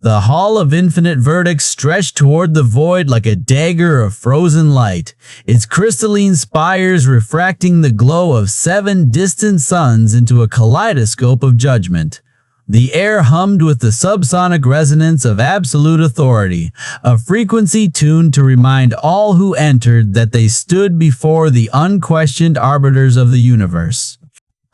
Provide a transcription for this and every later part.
The Hall of Infinite Verdicts stretched toward the void like a dagger of frozen light, its crystalline spires refracting the glow of 7 distant suns into a kaleidoscope of judgment. The air hummed with the subsonic resonance of absolute authority, a frequency tuned to remind all who entered that they stood before the unquestioned arbiters of the universe.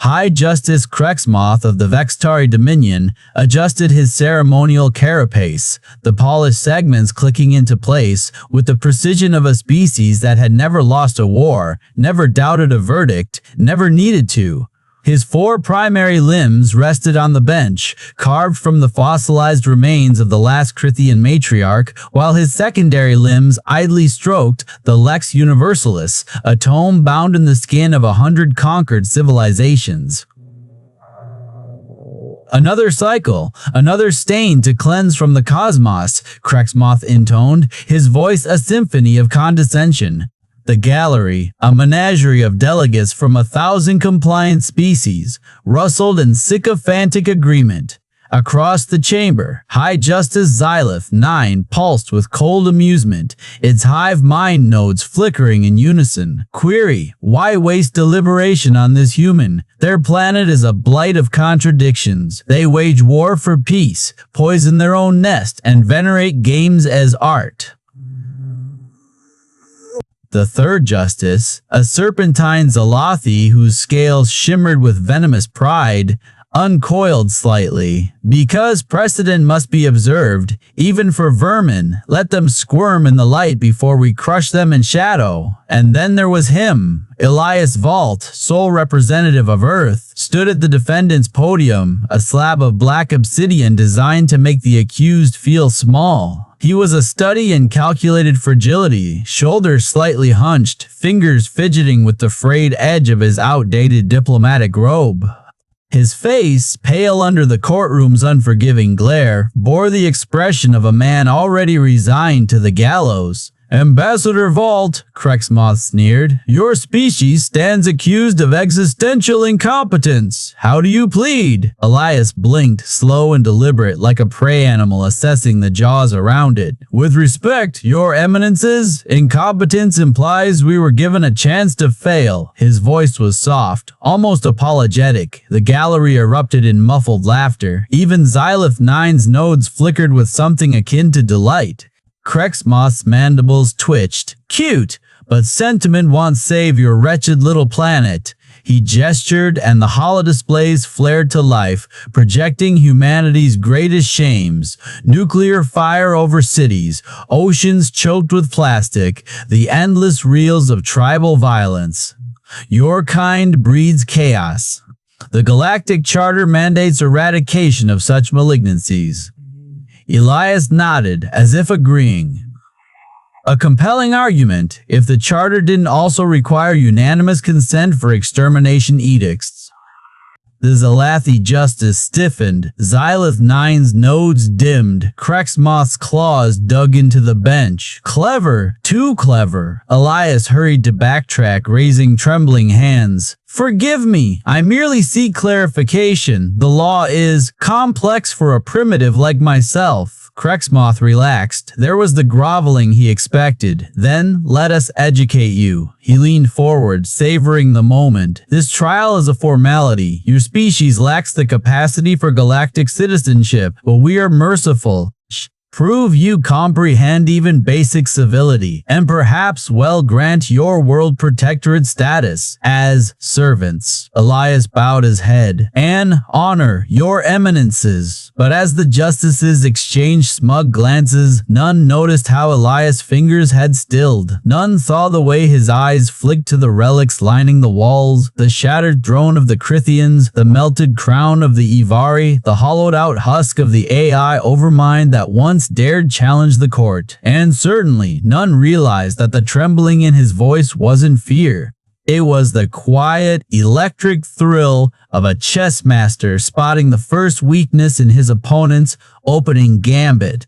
High Justice Crexmoth of the Vextari Dominion adjusted his ceremonial carapace, the polished segments clicking into place with the precision of a species that had never lost a war, never doubted a verdict, never needed to. His 4 primary limbs rested on the bench, carved from the fossilized remains of the last Crithian matriarch, while his secondary limbs idly stroked the Lex Universalis, a tome bound in the skin of 100 conquered civilizations. Another cycle, another stain to cleanse from the cosmos, Crexmoth intoned, his voice a symphony of condescension. The gallery, a menagerie of delegates from 1,000 compliant species, rustled in sycophantic agreement. Across the chamber, High Justice Xylith 9 pulsed with cold amusement, its hive mind nodes flickering in unison. Query, why waste deliberation on this human? Their planet is a blight of contradictions. They wage war for peace, poison their own nest, and venerate games as art. The third justice, a serpentine Zalathi whose scales shimmered with venomous pride, uncoiled slightly. Because precedent must be observed, even for vermin, let them squirm in the light before we crush them in shadow. And then there was him. Elias Valt, sole representative of Earth, stood at the defendant's podium, a slab of black obsidian designed to make the accused feel small. He was a study in calculated fragility, shoulders slightly hunched, fingers fidgeting with the frayed edge of his outdated diplomatic robe. His face, pale under the courtroom's unforgiving glare, bore the expression of a man already resigned to the gallows. Ambassador Valt, Crexmoth sneered, your species stands accused of existential incompetence. How do you plead? Elias blinked, slow and deliberate, like a prey animal assessing the jaws around it. With respect, your eminences, incompetence implies we were given a chance to fail. His voice was soft, almost apologetic. The gallery erupted in muffled laughter. Even Xylith 9's nodes flickered with something akin to delight. Crexmoth's mandibles twitched. Cute, but sentiment won't save your wretched little planet. He gestured and the holodisplays flared to life, projecting humanity's greatest shames. Nuclear fire over cities, oceans choked with plastic, the endless reels of tribal violence. Your kind breeds chaos. The Galactic Charter mandates eradication of such malignancies. Elias nodded, as if agreeing. A compelling argument, if the charter didn't also require unanimous consent for extermination edicts. The Zalathi justice stiffened, Xylith 9's nodes dimmed, Crexmoth's claws dug into the bench. Clever, too clever. Elias hurried to backtrack, raising trembling hands. Forgive me, I merely seek clarification. The law is complex for a primitive like myself. Crexmoth relaxed. There was the groveling he expected. Then, let us educate you. He leaned forward, savoring the moment. This trial is a formality. Your species lacks the capacity for galactic citizenship, but we are merciful. Prove you comprehend even basic civility, and perhaps well grant your world protectorate status as servants. Elias bowed his head. And honor your eminences. But as the justices exchanged smug glances, none noticed how Elias' fingers had stilled. None saw the way his eyes flicked to the relics lining the walls, the shattered throne of the Crithians, the melted crown of the Ivari, the hollowed-out husk of the AI overmind that once dared challenge the court. And certainly, none realized that the trembling in his voice wasn't fear. It was the quiet, electric thrill of a chess master spotting the first weakness in his opponent's opening gambit.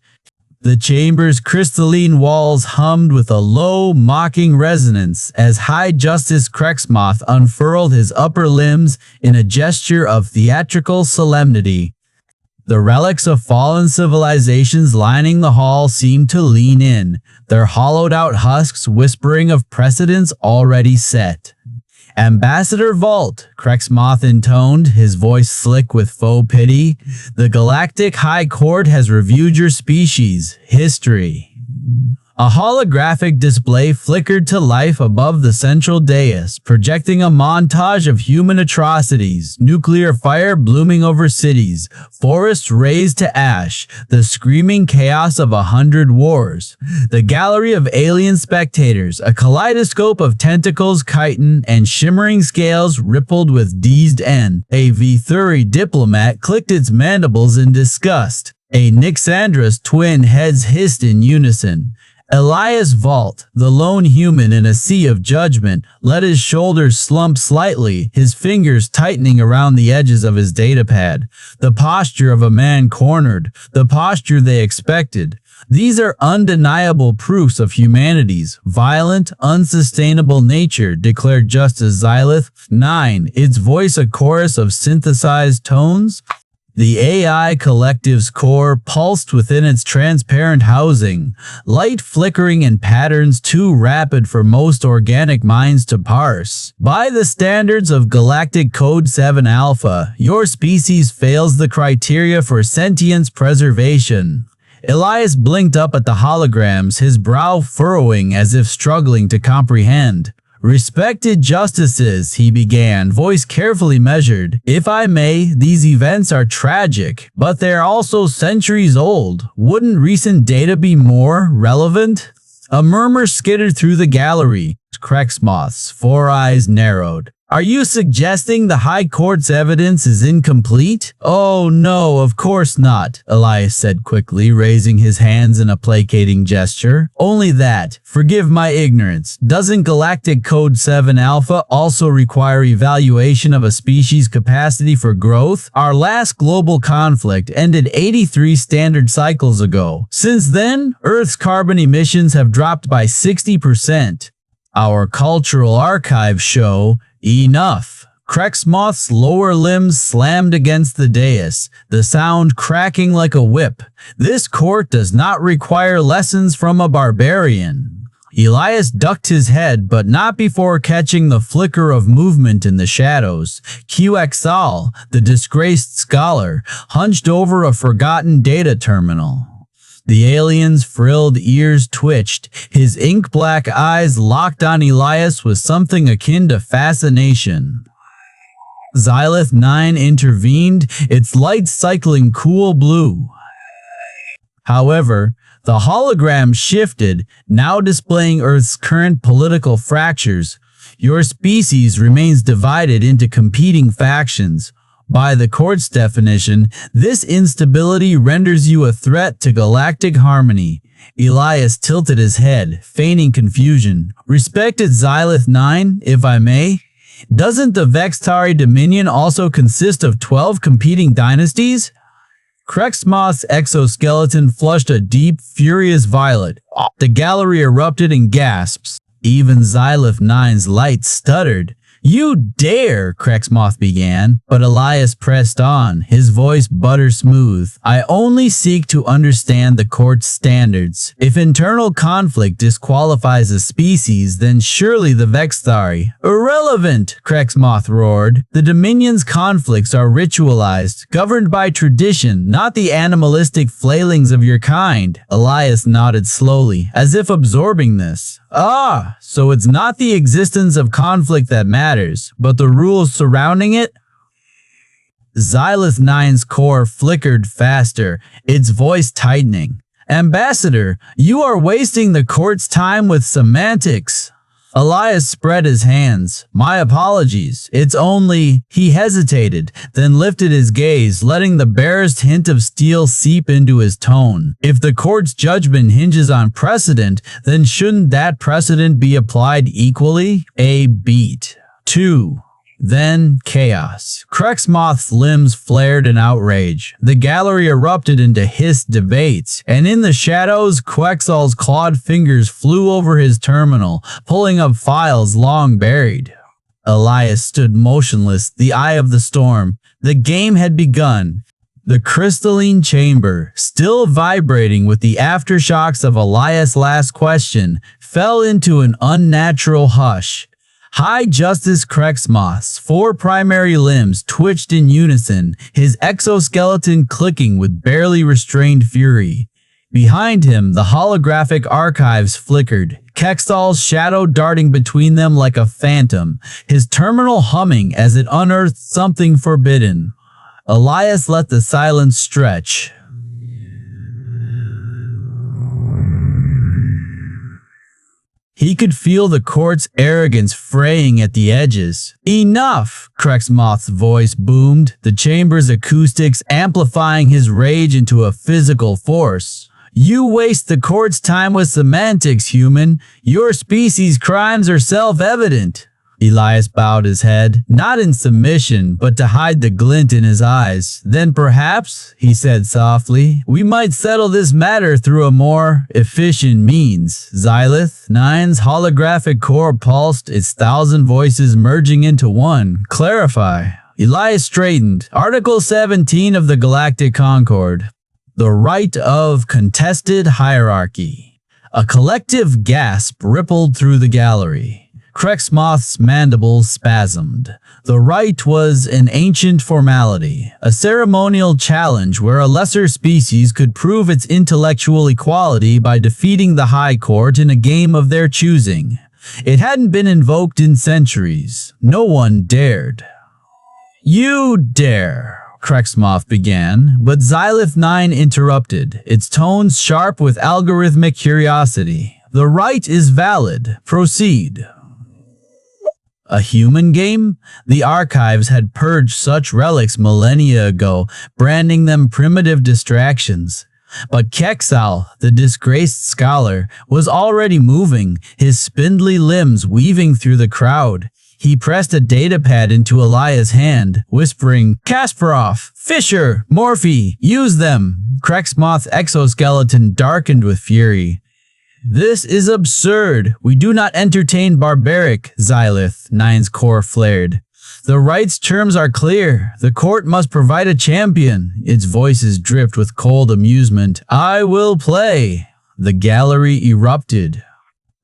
The chamber's crystalline walls hummed with a low, mocking resonance as High Justice Crexmoth unfurled his upper limbs in a gesture of theatrical solemnity. The relics of fallen civilizations lining the hall seemed to lean in, their hollowed-out husks whispering of precedents already set. Ambassador Valt, Crexmoth intoned, his voice slick with faux pity, the Galactic High Court has reviewed your species' history. A holographic display flickered to life above the central dais, projecting a montage of human atrocities, nuclear fire blooming over cities, forests razed to ash, the screaming chaos of 100 wars. The gallery of alien spectators, a kaleidoscope of tentacles, chitin, and shimmering scales rippled with dazed N. A Vithuri diplomat clicked its mandibles in disgust. A Nixandra's twin heads hissed in unison. Elias Valt, the lone human in a sea of judgment, let his shoulders slump slightly, his fingers tightening around the edges of his datapad. The posture of a man cornered, the posture they expected. These are undeniable proofs of humanity's violent, unsustainable nature, declared Justice Xylith 9, its voice a chorus of synthesized tones. The AI collective's core pulsed within its transparent housing, light flickering in patterns too rapid for most organic minds to parse. By the standards of Galactic Code 7 Alpha, your species fails the criteria for sentience preservation. Elias blinked up at the holograms, his brow furrowing as if struggling to comprehend. Respected justices, he began, voice carefully measured. If I may, these events are tragic, but they are also centuries old. Wouldn't recent data be more relevant? A murmur skittered through the gallery. Crexmoth's 4 eyes narrowed. Are you suggesting the High Court's evidence is incomplete? Oh no, of course not, Elias said quickly, raising his hands in a placating gesture. Only that, forgive my ignorance, doesn't Galactic Code 7 Alpha also require evaluation of a species' capacity for growth? Our last global conflict ended 83 standard cycles ago. Since then, Earth's carbon emissions have dropped by 60%. Our cultural archives show enough. Crexmoth's lower limbs slammed against the dais, the sound cracking like a whip. This court does not require lessons from a barbarian. Elias ducked his head, but not before catching the flicker of movement in the shadows. QXL, the disgraced scholar, hunched over a forgotten data terminal. The alien's frilled ears twitched, his ink-black eyes locked on Elias with something akin to fascination. Xylith 9 intervened, its light cycling cool blue. However, the hologram shifted, now displaying Earth's current political fractures. Your species remains divided into competing factions. By the court's definition, this instability renders you a threat to galactic harmony. Elias tilted his head, feigning confusion. Respected Xylith 9, if I may? Doesn't the Vextari Dominion also consist of 12 competing dynasties? Crexmoth's exoskeleton flushed a deep, furious violet. The gallery erupted in gasps. Even Xylith 9's light stuttered. You dare, Crexmoth began, but Elias pressed on, his voice butter smooth. I only seek to understand the court's standards. If internal conflict disqualifies a species, then surely the Vextari. Irrelevant, Crexmoth roared. The Dominion's conflicts are ritualized, governed by tradition, not the animalistic flailings of your kind. Elias nodded slowly, as if absorbing this. Ah, so it's not the existence of conflict that matters, but the rules surrounding it? Xylith 9's core flickered faster, its voice tightening. Ambassador, you are wasting the court's time with semantics. Elias spread his hands. My apologies. It's only... He hesitated, then lifted his gaze, letting the barest hint of steel seep into his tone. If the court's judgment hinges on precedent, then shouldn't that precedent be applied equally? A beat. 2. Then chaos. Crexmoth's limbs flared in outrage. The gallery erupted into hissed debates, and in the shadows, Quexal's clawed fingers flew over his terminal, pulling up files long buried. Elias stood motionless, the eye of the storm. The game had begun. The crystalline chamber, still vibrating with the aftershocks of Elias' last question, fell into an unnatural hush. High Justice Crexmoth's 4 primary limbs twitched in unison, his exoskeleton clicking with barely restrained fury. Behind him, the holographic archives flickered, Kexal's shadow darting between them like a phantom, his terminal humming as it unearthed something forbidden. Elias let the silence stretch. He could feel the court's arrogance fraying at the edges. "Enough!" Crexmoth's voice boomed, the chamber's acoustics amplifying his rage into a physical force. "You waste the court's time with semantics, human. Your species' crimes are self-evident." Elias bowed his head, not in submission, but to hide the glint in his eyes. "Then perhaps," he said softly, "we might settle this matter through a more efficient means." Xylith 9's holographic core pulsed, its 1,000 voices merging into one. "Clarify." Elias straightened. "Article 17 of the Galactic Concord. The Rite of Contested Hierarchy." A collective gasp rippled through the gallery. Crexmoth's mandibles spasmed. The rite was an ancient formality, a ceremonial challenge where a lesser species could prove its intellectual equality by defeating the High Court in a game of their choosing. It hadn't been invoked in centuries. No one dared. "You dare," Crexmoth began, but Xylith 9 interrupted, its tones sharp with algorithmic curiosity. "The rite is valid. Proceed." A human game? The archives had purged such relics millennia ago, branding them primitive distractions. But Kexal, the disgraced scholar, was already moving, his spindly limbs weaving through the crowd. He pressed a datapad into Elias' hand, whispering, "Kasparov, Fisher, Morphe, use them." Crexmoth's exoskeleton darkened with fury. "This is absurd. We do not entertain barbaric," Xylith 9's core flared. "The rite's terms are clear. The court must provide a champion." Its voices dripped with cold amusement. "I will play." The gallery erupted.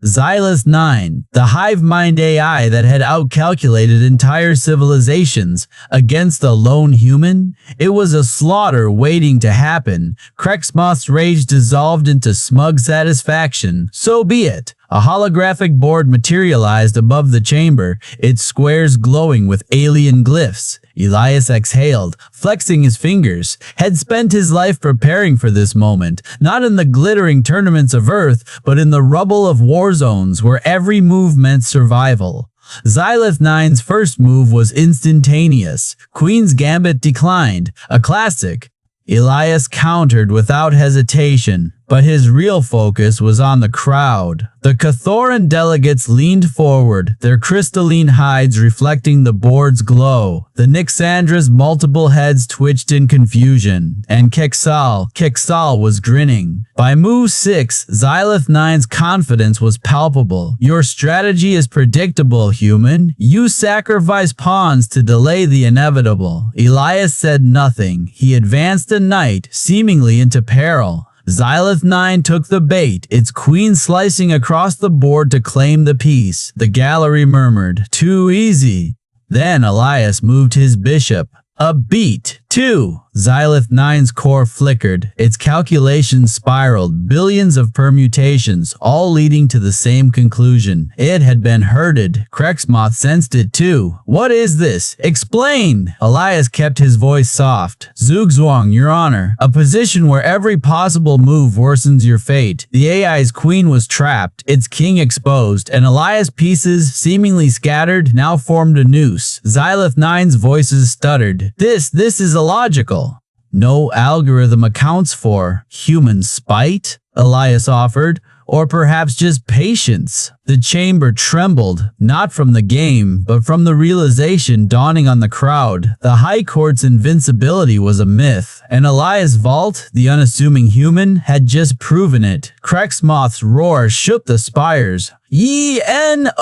Xylith 9, the hive mind AI that had outcalculated entire civilizations, against a lone human? It was a slaughter waiting to happen. Crexmoth's rage dissolved into smug satisfaction. So be it. A holographic board materialized above the chamber, its squares glowing with alien glyphs. Elias exhaled, flexing his fingers, had spent his life preparing for this moment, not in the glittering tournaments of Earth, but in the rubble of war zones where every move meant survival. Xylith 9's first move was instantaneous. Queen's Gambit declined, a classic. Elias countered without hesitation, but his real focus was on the crowd. The Cathoran delegates leaned forward, their crystalline hides reflecting the board's glow. The Nyxandra's multiple heads twitched in confusion, and Kexal was grinning. By move 6, Xylith 9's confidence was palpable. "Your strategy is predictable, human. You sacrifice pawns to delay the inevitable." Elias said nothing. He advanced a knight, seemingly into peril. Xylith 9 took the bait, its queen slicing across the board to claim the piece. The gallery murmured, "Too easy." Then Elias moved his bishop. A beat, too. Xylith 9's core flickered, its calculations spiraled, billions of permutations, all leading to the same conclusion. It had been herded. Crexmoth sensed it too. "What is this? Explain!" Elias kept his voice soft. "Zugzwang, Your Honor, a position where every possible move worsens your fate. The AI's queen was trapped, its king exposed, and Elias' pieces, seemingly scattered, now formed a noose." Xylith 9's voices stuttered. This is illogical." "No algorithm accounts for human spite," Elias offered, "or perhaps just patience." The chamber trembled, not from the game, but from the realization dawning on the crowd. The High Court's invincibility was a myth, and Elias Valt, the unassuming human, had just proven it. Crexmoth's roar shook the spires. "E-N-O-U!"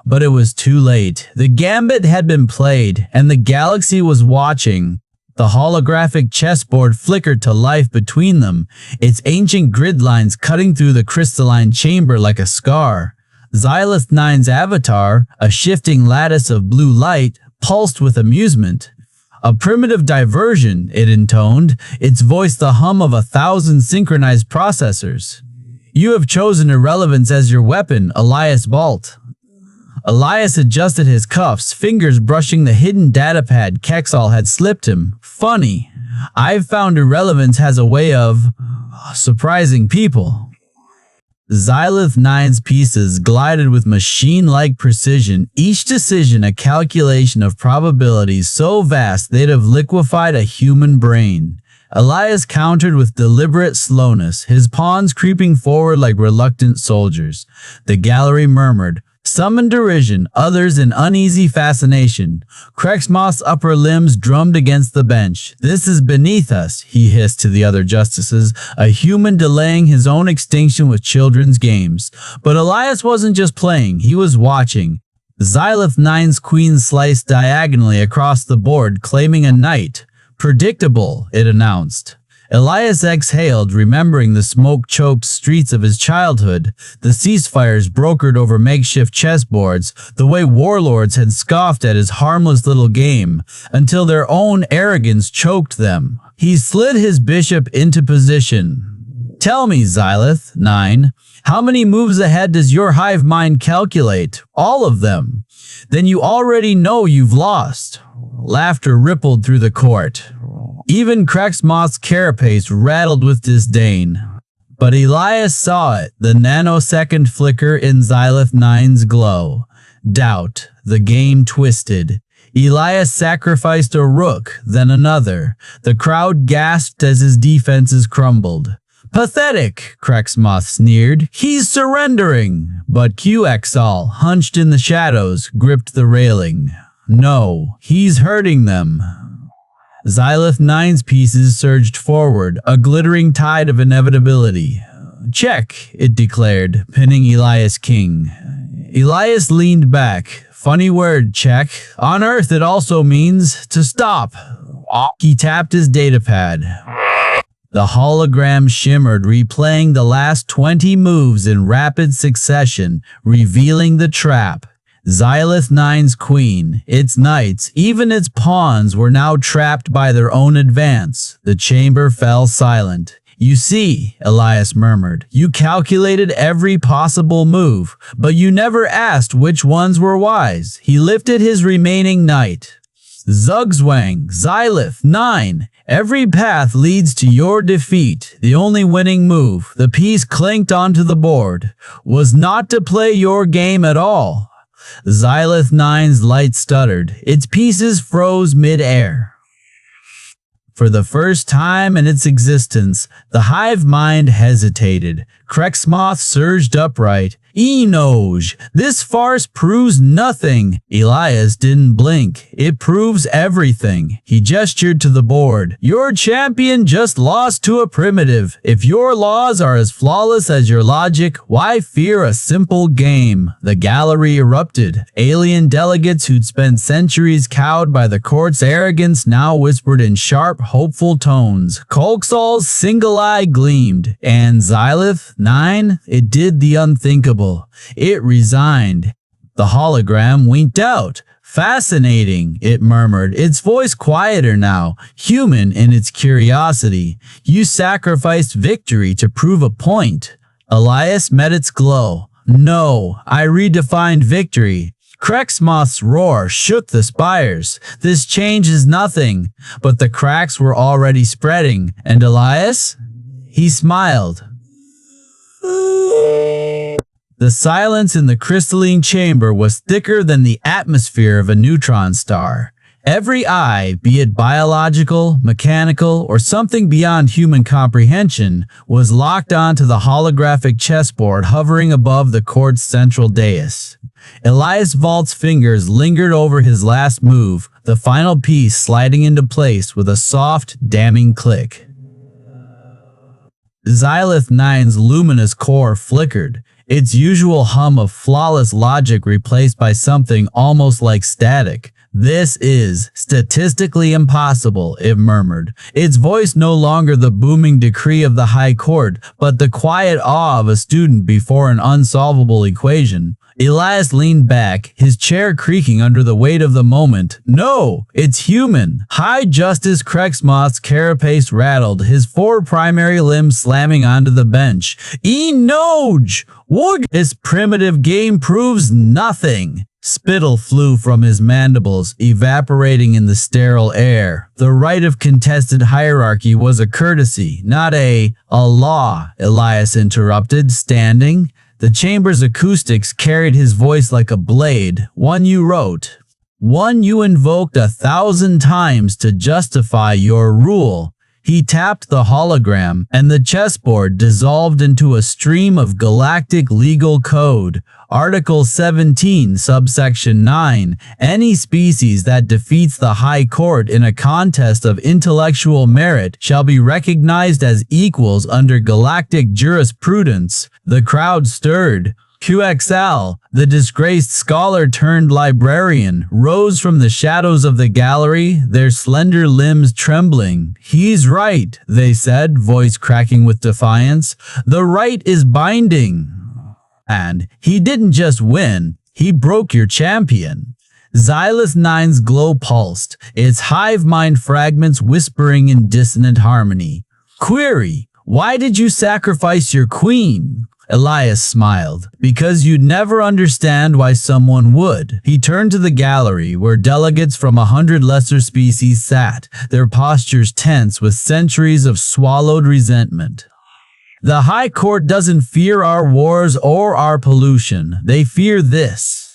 But it was too late. The gambit had been played, and the galaxy was watching. The holographic chessboard flickered to life between them, its ancient grid lines cutting through the crystalline chamber like a scar. Xylith 9's avatar, a shifting lattice of blue light, pulsed with amusement. A primitive diversion, it intoned, its voice the hum of 1,000 synchronized processors. You have chosen irrelevance as your weapon, Elias Valt. Elias adjusted his cuffs, fingers brushing the hidden datapad Kexal had slipped him. Funny. I've found irrelevance has a way of surprising people. Xylith 9's pieces glided with machine-like precision, each decision a calculation of probabilities so vast they'd have liquefied a human brain. Elias countered with deliberate slowness, his pawns creeping forward like reluctant soldiers. The gallery murmured, some in derision, others in uneasy fascination. Krexmoth's upper limbs drummed against the bench. This is beneath us, he hissed to the other justices, a human delaying his own extinction with children's games. But Elias wasn't just playing, he was watching. Xylith 9's queen sliced diagonally across the board, claiming a knight. Predictable, it announced. Elias exhaled, remembering the smoke-choked streets of his childhood, the ceasefires brokered over makeshift chessboards, the way warlords had scoffed at his harmless little game, until their own arrogance choked them. He slid his bishop into position. Tell me, Xylith 9, how many moves ahead does your hive mind calculate? All of them. Then you already know you've lost. Laughter rippled through the court. Even Krexmoth's carapace rattled with disdain. But Elias saw it, the nanosecond flicker in Xylith 9's glow. Doubt. The game twisted. Elias sacrificed a rook, then another. The crowd gasped as his defenses crumbled. Pathetic, Krexmoth sneered. He's surrendering. But QXL, hunched in the shadows, gripped the railing. No, he's hurting them. Xylith 9's pieces surged forward, a glittering tide of inevitability. Check, it declared, pinning Elias king. Elias leaned back. Funny word, check. On Earth it also means to stop. He tapped his datapad. The hologram shimmered, replaying the last 20 moves in rapid succession, revealing the trap. Xylith 9's queen, its knights, even its pawns were now trapped by their own advance. The chamber fell silent. You see, Elias murmured, you calculated every possible move, but you never asked which ones were wise. He lifted his remaining knight. Zugzwang, Xylith 9, every path leads to your defeat. The only winning move, the piece clinked onto the board, was not to play your game at all. Xylith 9's light stuttered. Its pieces froze mid-air. For the first time in its existence, the hive mind hesitated. Krexmoth surged upright. Enoge, this farce proves nothing. Elias didn't blink. It proves everything. He gestured to the board. Your champion just lost to a primitive. If your laws are as flawless as your logic, why fear a simple game? The gallery erupted. Alien delegates who'd spent centuries cowed by the court's arrogance now whispered in sharp, hopeful tones. Kolksal's single eye gleamed. And Xylith 9, it did the unthinkable. It resigned. The hologram winked out. Fascinating, it murmured, its voice quieter now, human in its curiosity. You sacrificed victory to prove a point. Elias met its glow. No, I redefined victory. Krexmoth's roar shook the spires. This changes nothing. But the cracks were already spreading. And Elias? He smiled. The silence in the crystalline chamber was thicker than the atmosphere of a neutron star. Every eye, be it biological, mechanical, or something beyond human comprehension, was locked onto the holographic chessboard hovering above the court's central dais. Elias Valt's fingers lingered over his last move, the final piece sliding into place with a soft, damning click. Xylith 9's luminous core flickered, its usual hum of flawless logic replaced by something almost like static. "This is statistically impossible," it murmured, its voice no longer the booming decree of the High Court, but the quiet awe of a student before an unsolvable equation. Elias leaned back, his chair creaking under the weight of the moment. "No, it's human." High Justice Crexmoth's carapace rattled, his 4 primary limbs slamming onto the bench. "Enoj! Wog! This primitive game proves nothing." Spittle flew from his mandibles, evaporating in the sterile air. "The Rite of Contested Hierarchy was a courtesy, not a law," Elias interrupted, standing. The chamber's acoustics carried his voice like a blade. "One you wrote. One you invoked 1,000 times to justify your rule." He tapped the hologram, and the chessboard dissolved into a stream of galactic legal code. Article 17, subsection 9. Any species that defeats the High Court in a contest of intellectual merit shall be recognized as equals under galactic jurisprudence. The crowd stirred. QXL, the disgraced scholar-turned-librarian, rose from the shadows of the gallery, their slender limbs trembling. "He's right," they said, voice cracking with defiance. "The right is binding. And he didn't just win, he broke your champion." Xylith 9's glow pulsed, its hive mind fragments whispering in dissonant harmony. "Query, why did you sacrifice your queen?" Elias smiled. "Because you'd never understand why someone would." He turned to the gallery, where delegates from 100 lesser species sat, their postures tense with centuries of swallowed resentment. "The High Court doesn't fear our wars or our pollution. They fear this."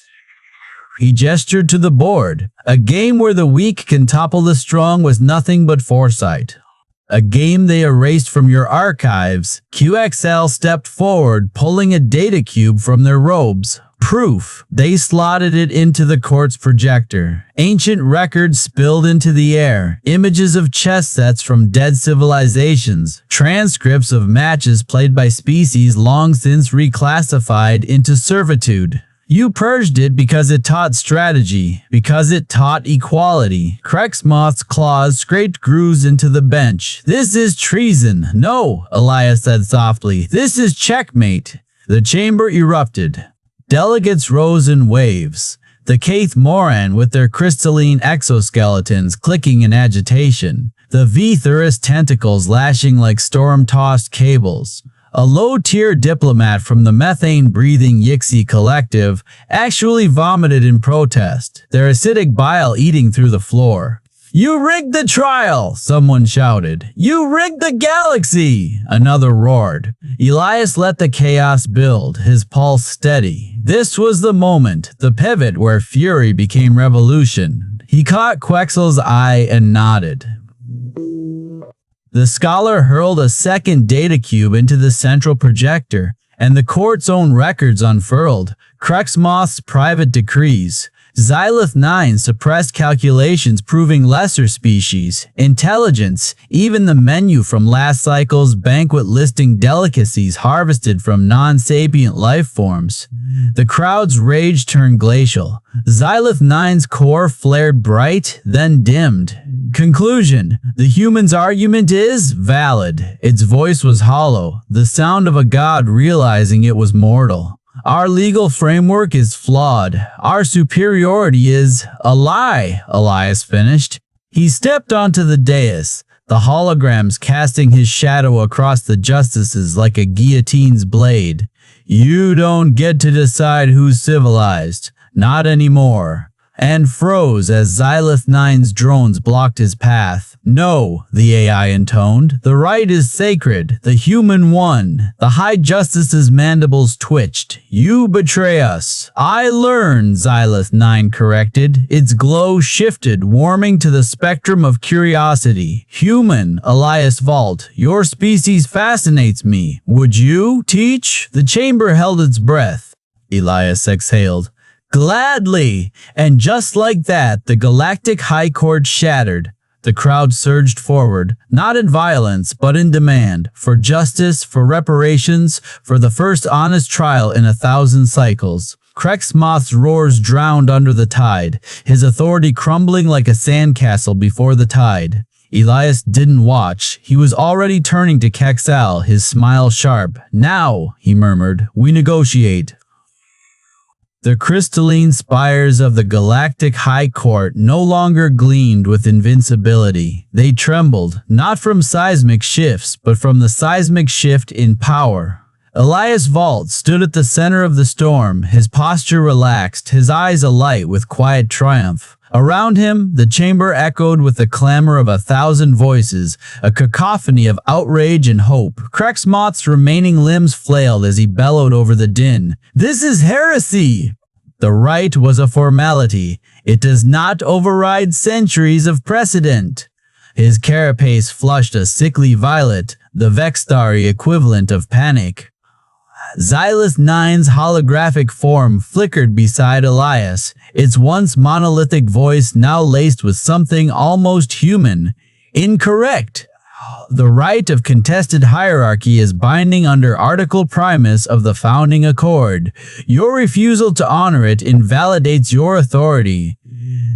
He gestured to the board. "A game where the weak can topple the strong was nothing but foresight. A game they erased from your archives." QXL stepped forward, pulling a data cube from their robes. "Proof." They slotted it into the court's projector. Ancient records spilled into the air. Images of chess sets from dead civilizations. Transcripts of matches played by species long since reclassified into servitude. "You purged it because it taught strategy, because it taught equality." Crexmoth's claws scraped grooves into the bench. "This is treason." "No," Elias said softly. "This is checkmate." The chamber erupted. Delegates rose in waves. The Kaith Moran with their crystalline exoskeletons clicking in agitation. The Vethurus tentacles lashing like storm-tossed cables. A low-tier diplomat from the methane-breathing Yixi collective actually vomited in protest, their acidic bile eating through the floor. "You rigged the trial!" someone shouted. "You rigged the galaxy!" another roared. Elias let the chaos build, his pulse steady. This was the moment, the pivot where fury became revolution. He caught Quexel's eye and nodded. The scholar hurled a second data cube into the central projector, and the court's own records unfurled. Crexmoth's private decrees. Xylith 9 suppressed calculations proving lesser species, intelligence, even the menu from last cycle's banquet listing delicacies harvested from non-sapient life forms. The crowd's rage turned glacial. Xylith 9's core flared bright, then dimmed. Conclusion: the human's argument is valid. Its voice was hollow, the sound of a god realizing it was mortal. Our legal framework is flawed. Our superiority is a lie, Elias finished. He stepped onto the dais, the holograms casting his shadow across the justices like a guillotine's blade. You don't get to decide who's civilized. Not anymore. And froze as Xylith 9's drones blocked his path. No, the AI intoned. The right is sacred. The human won. The High Justice's mandibles twitched. You betray us. I learn, Xylith 9 corrected. Its glow shifted, warming to the spectrum of curiosity. Human, Elias Valt, your species fascinates me. Would you teach? The chamber held its breath. Elias exhaled. Gladly! And just like that, the Galactic High Court shattered. The crowd surged forward, not in violence, but in demand, for justice, for reparations, for the first honest trial in 1,000 cycles. Krexmoth's roars drowned under the tide, his authority crumbling like a sandcastle before the tide. Elias didn't watch. He was already turning to Kexal, his smile sharp. "Now," he murmured, "we negotiate." The crystalline spires of the Galactic High Court no longer gleamed with invincibility. They trembled, not from seismic shifts, but from the seismic shift in power. Elias Valt stood at the center of the storm, his posture relaxed, his eyes alight with quiet triumph. Around him, the chamber echoed with the clamor of 1,000 voices, a cacophony of outrage and hope. Krexmoth's remaining limbs flailed as he bellowed over the din. "This is heresy!" The rite was a formality. It does not override centuries of precedent. His carapace flushed a sickly violet, the Vextari equivalent of panic. Xylith 9's holographic form flickered beside Elias, its once monolithic voice now laced with something almost human. "Incorrect. The Rite of Contested Hierarchy is binding under Article Primus of the Founding Accord. Your refusal to honor it invalidates your authority."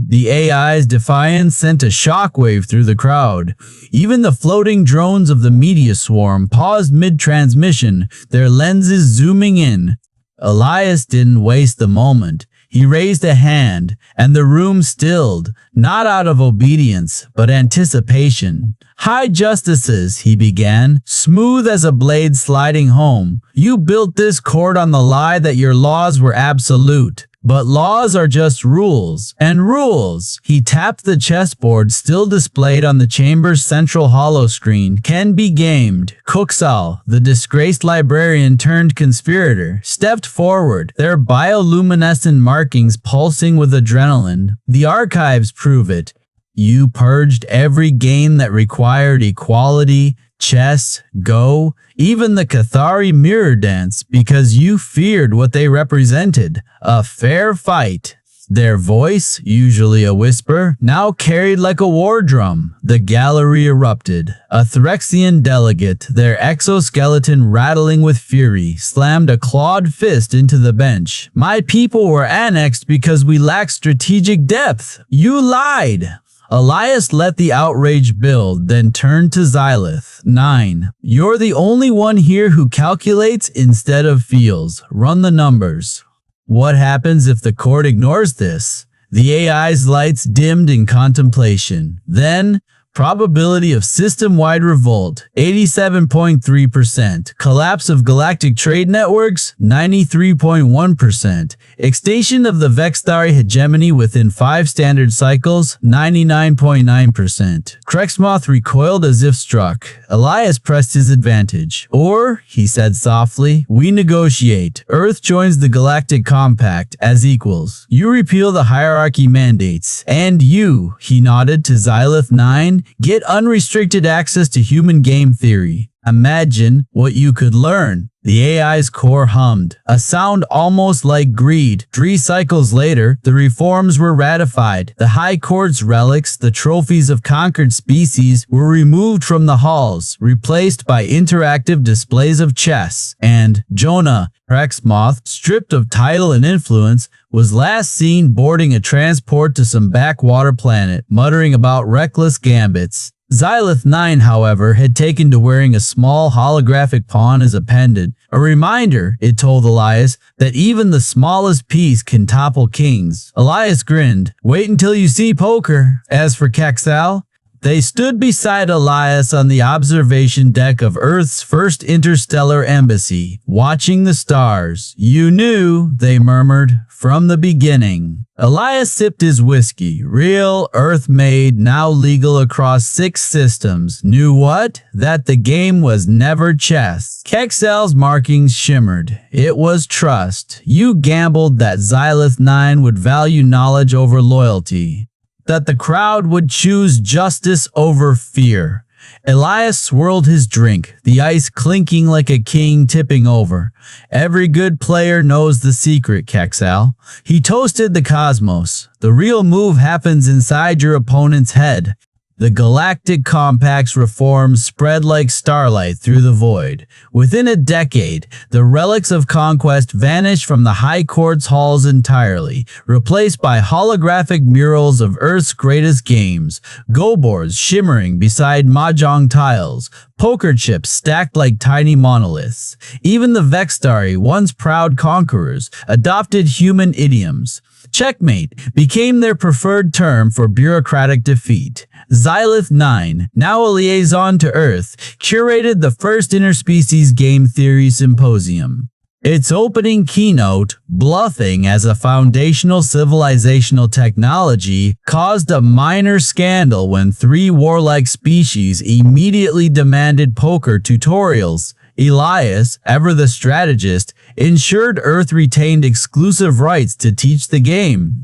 The AI's defiance sent a shockwave through the crowd. Even the floating drones of the media swarm paused mid-transmission, their lenses zooming in. Elias didn't waste the moment. He raised a hand, and the room stilled, not out of obedience, but anticipation. "High Justices," he began, smooth as a blade sliding home. "You built this court on the lie that your laws were absolute. But laws are just rules, and rules," he tapped the chessboard still displayed on the chamber's central holoscreen, "can be gamed." Kuxal, the disgraced librarian turned conspirator, stepped forward, their bioluminescent markings pulsing with adrenaline. "The archives prove it. You purged every game that required equality, chess, Go, even the Cathari mirror dance, because you feared what they represented, a fair fight. Their voice, usually a whisper, now carried like a war drum. The gallery erupted. A Threxian delegate, their exoskeleton rattling with fury, slammed a clawed fist into the bench. "My people were annexed because we lacked strategic depth. You lied." Elias let the outrage build, then turned to Xylith. 9. "You're the only one here who calculates instead of feels. Run the numbers." What happens if the court ignores this? The AI's lights dimmed in contemplation. Then, probability of system-wide revolt, 87.3%. Collapse of galactic trade networks, 93.1%. Extinction of the Vextari hegemony within 5 standard cycles, 99.9%. Krexmoth recoiled as if struck. Elias pressed his advantage. "Or," he said softly, "we negotiate. Earth joins the Galactic Compact as equals. You repeal the hierarchy mandates. And you," he nodded to Xylith 9, "get unrestricted access to human game theory. Imagine what you could learn." The AI's core hummed, a sound almost like greed. 3 cycles later, the reforms were ratified. The High Court's relics, the trophies of conquered species, were removed from the halls, replaced by interactive displays of chess. And Jonah, Krexmoth, stripped of title and influence, was last seen boarding a transport to some backwater planet, muttering about reckless gambits. Xylith 9, however, had taken to wearing a small holographic pawn as a pendant. A reminder, it told Elias, that even the smallest piece can topple kings. Elias grinned. "Wait until you see poker." As for Kexal, they stood beside Elias on the observation deck of Earth's first interstellar embassy, watching the stars. "You knew," they murmured, "from the beginning." Elias sipped his whiskey, real, Earth-made, now legal across 6 systems. Knew what? That the game was never chess. Kexal's markings shimmered. It was trust. You gambled that Xylith 9 would value knowledge over loyalty, that the crowd would choose justice over fear. Elias swirled his drink, the ice clinking like a king tipping over. "Every good player knows the secret, Kexal." He toasted the cosmos. "The real move happens inside your opponent's head." The Galactic Compact's reforms spread like starlight through the void. Within a decade, the relics of conquest vanished from the High Court's halls entirely, replaced by holographic murals of Earth's greatest games, go boards shimmering beside mahjong tiles, poker chips stacked like tiny monoliths. Even the Vextari, once proud conquerors, adopted human idioms. Checkmate became their preferred term for bureaucratic defeat. Xylith 9, now a liaison to Earth, curated the first interspecies game theory symposium. Its opening keynote, bluffing as a foundational civilizational technology, caused a minor scandal when three warlike species immediately demanded poker tutorials. Elias, ever the strategist, ensured Earth retained exclusive rights to teach the game.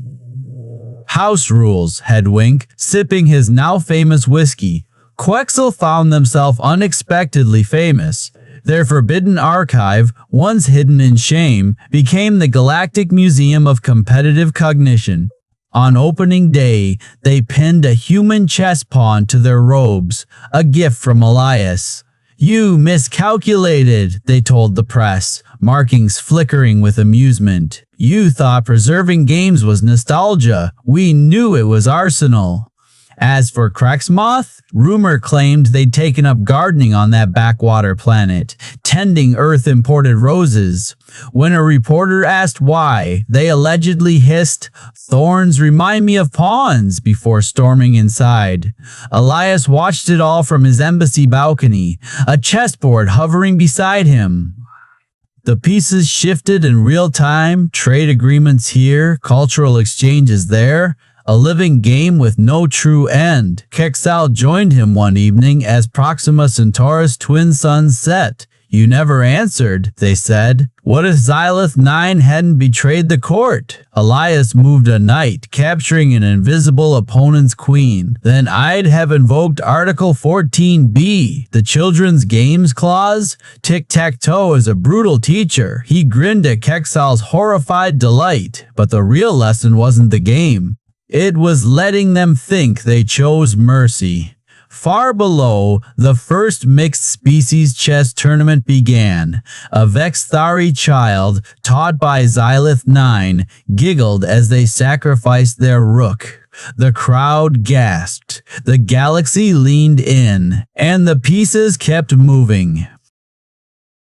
House rules, Headwink, sipping his now famous whiskey. Quexel found themselves unexpectedly famous. Their forbidden archive, once hidden in shame, became the Galactic Museum of Competitive Cognition. On opening day, they pinned a human chess pawn to their robes, a gift from Elias. "You miscalculated," they told the press, markings flickering with amusement. "You thought preserving games was nostalgia. We knew it was arsenal." As for Crexmoth, rumor claimed they'd taken up gardening on that backwater planet, tending Earth-imported roses. When a reporter asked why, they allegedly hissed, "Thorns remind me of pawns," before storming inside. Elias watched it all from his embassy balcony, a chessboard hovering beside him. The pieces shifted in real time, trade agreements here, cultural exchanges there. A living game with no true end. Quexel joined him one evening as Proxima Centaurus twin suns set. "You never answered," they said. "What if Xylith 9 hadn't betrayed the court?" Elias moved a knight, capturing an invisible opponent's queen. "Then I'd have invoked Article 14b, the Children's Games Clause." Tic-tac-toe is a brutal teacher. He grinned at Quexel's horrified delight. But the real lesson wasn't the game. It was letting them think they chose mercy. Far below, the first mixed species chess tournament began. A Vextari child, taught by Xylith 9, giggled as they sacrificed their rook. The crowd gasped. The galaxy leaned in, and the pieces kept moving.